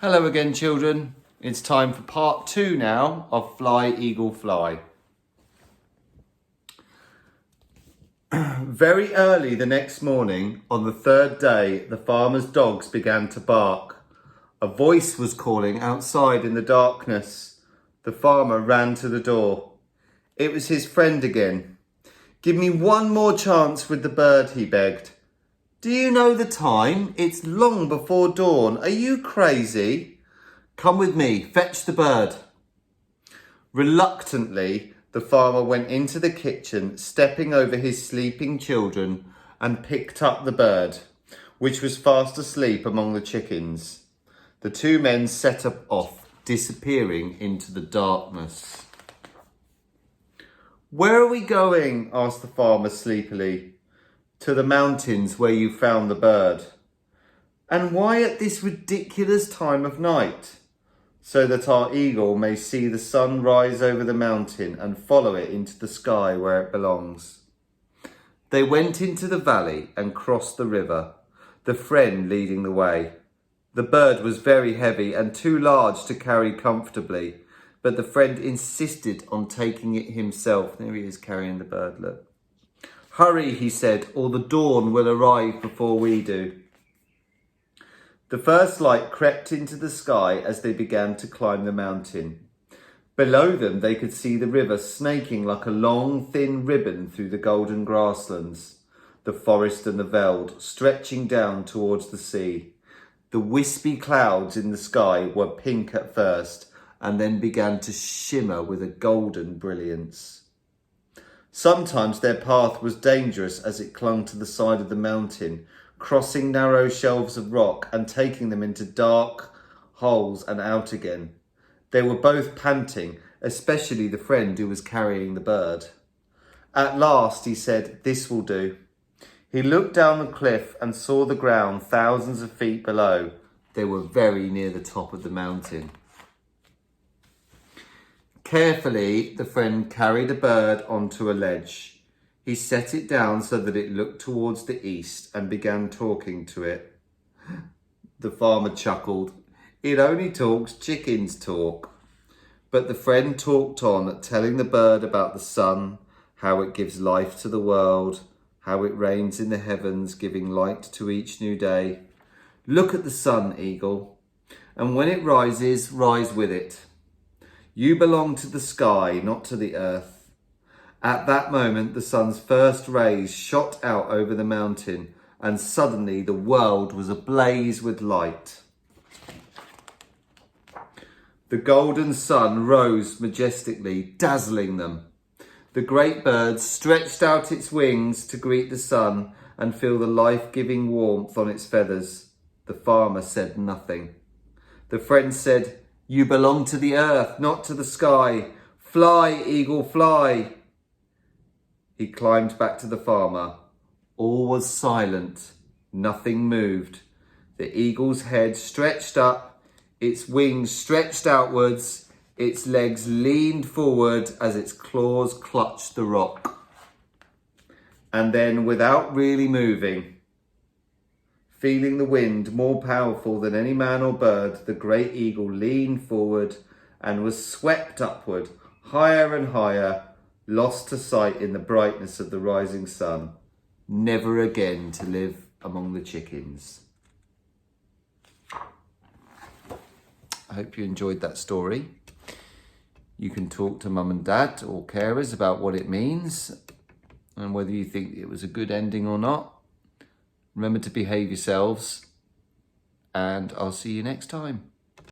Hello again, children. It's time for part 2 now of Fly, Eagle, Fly. Very early the next morning, on the third day, the farmer's dogs began to bark. A voice was calling outside in the darkness. The farmer ran to the door. It was his friend again. "Give me one more chance with the bird," he begged. "Do you know the time? It's long before dawn. Are you crazy? Come with me, fetch the bird." Reluctantly, the farmer went into the kitchen, stepping over his sleeping children, and picked up the bird, which was fast asleep among the chickens. The two men set off, disappearing into the darkness. "Where are we going?" asked the farmer sleepily. "To the mountains where you found the bird." "And why at this ridiculous time of night?" "So that our eagle may see the sun rise over the mountain and follow it into the sky where it belongs." They went into the valley and crossed the river, the friend leading the way. The bird was very heavy and too large to carry comfortably, but the friend insisted on taking it himself. There he is carrying the bird, look. "Hurry," he said, "or the dawn will arrive before we do." The first light crept into the sky as they began to climb the mountain. Below them, they could see the river snaking like a long, thin ribbon through the golden grasslands, the forest and the veld, stretching down towards the sea. The wispy clouds in the sky were pink at first and then began to shimmer with a golden brilliance. Sometimes their path was dangerous as it clung to the side of the mountain, crossing narrow shelves of rock and taking them into dark holes and out again. They were both panting, especially the friend who was carrying the bird. At last he said, "This will do." He looked down the cliff and saw the ground thousands of feet below. They were very near the top of the mountain. Carefully, the friend carried a bird onto a ledge. He set it down so that it looked towards the east and began talking to it. The farmer chuckled. "It only talks chickens talk." But the friend talked on, telling the bird about the sun, how it gives life to the world, how it rains in the heavens, giving light to each new day. "Look at the sun, eagle, and when it rises, rise with it. You belong to the sky, not to the earth." At that moment, the sun's first rays shot out over the mountain, and suddenly the world was ablaze with light. The golden sun rose majestically, dazzling them. The great bird stretched out its wings to greet the sun and feel the life-giving warmth on its feathers. The farmer said nothing. The friend said, "You belong to the earth, not to the sky. Fly, eagle, fly." He climbed back to the farmer. All was silent. Nothing moved. The eagle's head stretched up, its wings stretched outwards, its legs leaned forward as its claws clutched the rock. And then, without really moving, feeling the wind more powerful than any man or bird, the great eagle leaned forward and was swept upward, higher and higher, lost to sight in the brightness of the rising sun, never again to live among the chickens. I hope you enjoyed that story. You can talk to mum and dad or carers about what it means and whether you think it was a good ending or not. Remember to behave yourselves, and I'll see you next time.